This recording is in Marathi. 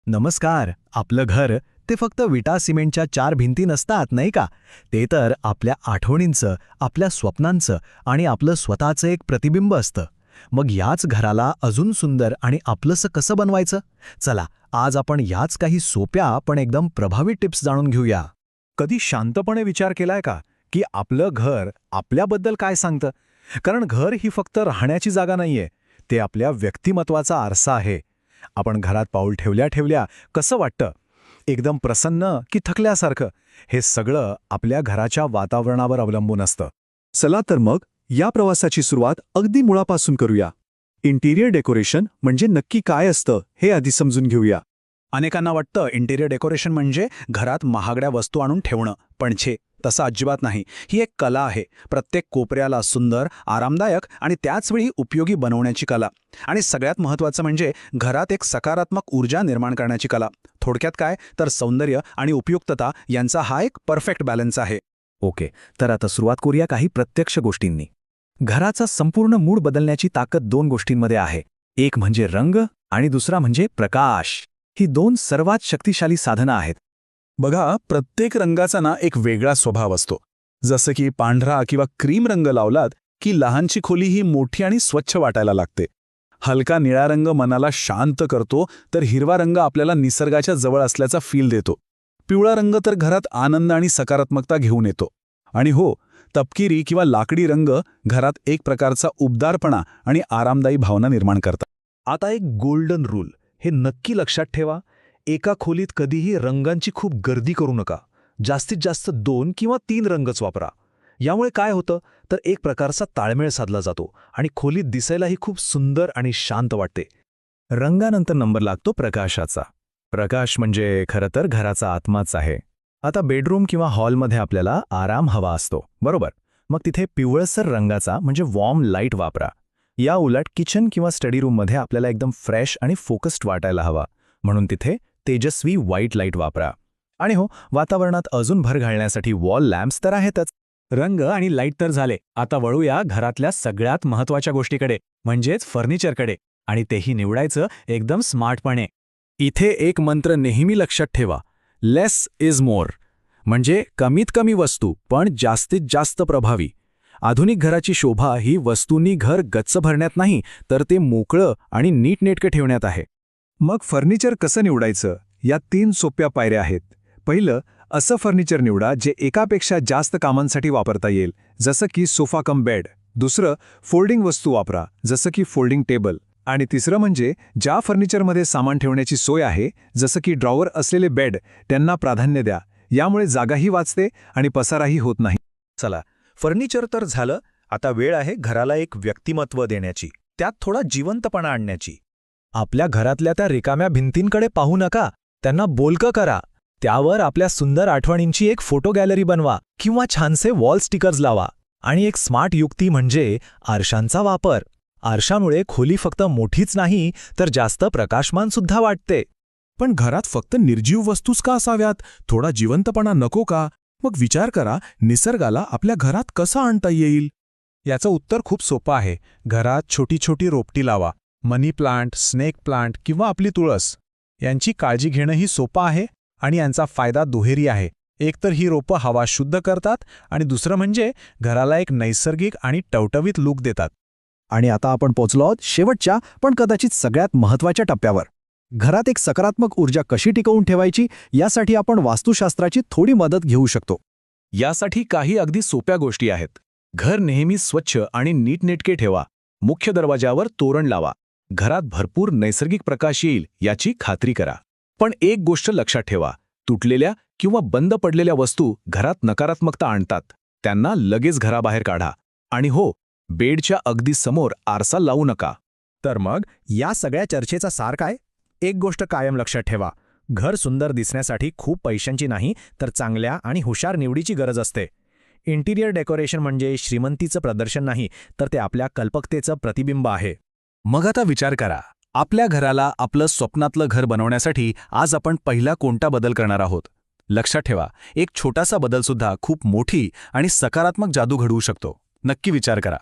नमस्कार. आपलं घर ते फक्त विटा सिमेंटच्या चार भिंती नसतात, नाही का? ते तर आपल्या आठवणींचं, आपल्या स्वप्नांचं आणि आपलं स्वतःचं एक प्रतिबिंब असतं. मग याच घराला अजून सुंदर आणि आपलंसं कसं बनवायचं? चला, आज आपण याच काही सोप्या पण एकदम प्रभावी टिप्स जाणून घेऊया. कधी शांतपणे विचार केलाय का की आपलं घर आपल्याबद्दल काय सांगतं? कारण घर ही फक्त राहण्याची जागा नाहीये, ते आपल्या व्यक्तिमत्वाचा आरसा आहे. आपण घरात पाऊल ठेवल्या ठेवल्या कसं वाटतं? एकदम प्रसन्न की थकल्यासारखं? हे सगळं आपल्या घराच्या वातावरणावर अवलंबून असतं. चला तर मग या प्रवासाची सुरुवात अगदी मुळापासून करूया. इंटिरियर डेकोरेशन म्हणजे नक्की काय असतं हे आधी समजून घेऊया. अनेकांना वाटतं इंटिरियर डेकोरेशन म्हणजे घरात महागड्या वस्तू आणून ठेवणं, पण तसं अजिबात नाही. ही एक कला आहे. प्रत्येक कोपऱ्याला सुंदर, आरामदायक आणि त्याचवेळी उपयोगी बनवण्याची कला. आणि सगळ्यात महत्त्वाचं म्हणजे घरात एक सकारात्मक ऊर्जा निर्माण करण्याची कला. थोडक्यात काय तर सौंदर्य आणि उपयुक्तता यांचा हा एक परफेक्ट बॅलन्स आहे. ओके, तर आता सुरुवात करूया काही प्रत्यक्ष गोष्टींनी. घराचा संपूर्ण मूड बदलण्याची ताकद दोन गोष्टींमध्ये आहे. एक म्हणजे रंग आणि दुसरा म्हणजे प्रकाश. ही दोन सर्वात शक्तिशाली साधनं आहेत. बघा, प्रत्येक रंगाचा ना एक वेगळा स्वभाव असतो. जसं की पांढरा किंवा क्रीम रंग लावलात की लहानची खोली ही मोठी आणि स्वच्छ वाटायला लागते. हलका निळा रंग मनाला शांत करतो, तर हिरवा रंग आपल्याला निसर्गाच्या जवळ असल्याचा फील देतो. पिवळा रंग तर घरात आनंद आणि सकारात्मकता घेऊन येतो. आणि हो, तपकिरी किंवा लाकडी रंग घरात एक प्रकारचा उबदारपणा आणि आरामदायी भावना निर्माण करतात. आता एक गोल्डन रूल हे नक्की लक्षात ठेवा. एका खोलीत कधीही रंगांची खूप गर्दी करू नका. जास्तीत जास्त 2 किंवा 3 रंगच वापरा. यामुळे काय होतं तर एक प्रकारचा ताळमेळ साधला जातो आणि खोलीत दिसायलाही खूप सुंदर आणि शांत वाटते. रंगानंतर नंबर लागतो प्रकाशाचा. प्रकाश म्हणजे खरं तर घराचा आत्माच आहे. आता बेडरूम किंवा हॉलमध्ये आपल्याला आराम हवा असतो, बरोबर? मग तिथे पिवळसर रंगाचा म्हणजे वॉर्म लाईट वापरा. या उलट किचन किंवा स्टडी रूममध्ये आपल्याला एकदम फ्रेश आणि फोकस्ड वाटायला हवा, म्हणून तिथे तेजस्वी व्हाईट लाईट वापरा. आणि हो, वातावरणात अजून भर घालण्यासाठी वॉल लॅम्प्स तर आहेतच. रंग आणि लाईट तर झाले. आता वळूया घरातल्या सगळ्यात महत्त्वाच्या गोष्टीकडे, म्हणजेच फर्निचरकडे. आणि तेही निवडायचं एकदम स्मार्टपणे. इथे एक मंत्र नेहमी लक्षात ठेवा. लेस इज मोर. म्हणजे कमीत कमी वस्तू पण जास्तीत जास्त प्रभावी. आधुनिक घराची शोभा ही वस्तूंनी घर गच्च भरण्यात नाही, तर ते मोकळं आणि नीटनेटकं ठेवण्यात आहे. मग फर्निचर कसं निवडायचं? या 3 सोप्या पायऱ्या आहेत. पहिलं, असं फर्निचर निवडा जे एकापेक्षा जास्त कामांसाठी वापरता येईल, जसं की सोफा कम बेड. दुसरं, फोल्डिंग वस्तू वापरा, जसं की फोल्डिंग टेबल. आणि तिसरं म्हणजे ज्या फर्निचरमध्ये सामान ठेवण्याची सोय आहे, जसं की ड्रॉवर असलेले बेड, त्यांना प्राधान्य द्या. यामुळे जागाही वाचते आणि पसाराही होत नाही. चला, फर्निचर तर झालं. आता वेळ आहे घराला एक व्यक्तिमत्व देण्याची, त्यात थोडा जिवंतपणा आणण्याची. आपल्या घरातल्या त्या रिकाम्या भिंतींकडे पाहू नका, त्यांना बोलकं करा. त्यावर आपल्या सुंदर आठवणींची एक फोटो गॅलरी बनवा किंवा छानसे वॉल स्टिकर्स लावा. आणि एक स्मार्ट युक्ती म्हणजे आरशांचा वापर. आरशामुळे खोली फक्त मोठीच नाही तर जास्त प्रकाशमान सुद्धा वाटते. पण घरात फक्त निर्जीव वस्तूच का असाव्यात? थोडा जिवंतपणा नको का? मग विचार करा, निसर्गाला आपल्या घरात कसं आणता येईल? याचं उत्तर खूप सोपं आहे. घरात छोटी छोटी रोपटी लावा. मनी प्लांट, स्नेक प्लांट किंवा आपली तुळस. यांची काळजी घेणंही सोपं आहे आणि यांचा फायदा दुहेरी आहे. एकतर ही रोपं हवा शुद्ध करतात आणि दुसरं म्हणजे घराला एक नैसर्गिक आणि टवटवीत लूक देतात. आणि आता आपण पोचलो आहोत शेवटच्या पण कदाचित सगळ्यात महत्त्वाच्या टप्प्यावर. घरात एक सकारात्मक ऊर्जा कशी टिकवून ठेवायची यासाठी आपण वास्तुशास्त्राची थोडी मदत घेऊ शकतो. यासाठी काही अगदी सोप्या गोष्टी आहेत. घर नेहमी स्वच्छ आणि नीटनेटके ठेवा. मुख्य दरवाजावर तोरण लावा. घरात भरपूर नैसर्गिक प्रकाश येईल याची खात्री करा. पण एक गोष्ट लक्षात ठेवा, तुटलेल्या किंवा बंद पडलेल्या वस्तू घरात नकारात्मकता आणतात. त्यांना लगेच घराबाहेर काढा. आणि हो, बेडच्या अगदी समोर आरसा लावू नका. तर मग या सगळ्या चर्चेचा सार काय? एक गोष्ट कायम लक्षात ठेवा, घर सुंदर दिसण्यासाठी खूप पैशांची नाही तर चांगल्या आणि हुशार निवडीची गरज असते. इंटिरियर डेकोरेशन म्हणजे श्रीमंतीचं प्रदर्शन नाही, तर ते आपल्या कल्पकतेचं प्रतिबिंब आहे. मग आता विचार करा, आपल्या घराला आपलं स्वप्नातलं घर बनवण्यासाठी आज आपण पहिला कोणता बदल करणार आहोत? लक्षात ठेवा, एक छोटासा बदलसुद्धा खूप मोठी आणि सकारात्मक जादू घडवू शकतो. नक्की विचार करा.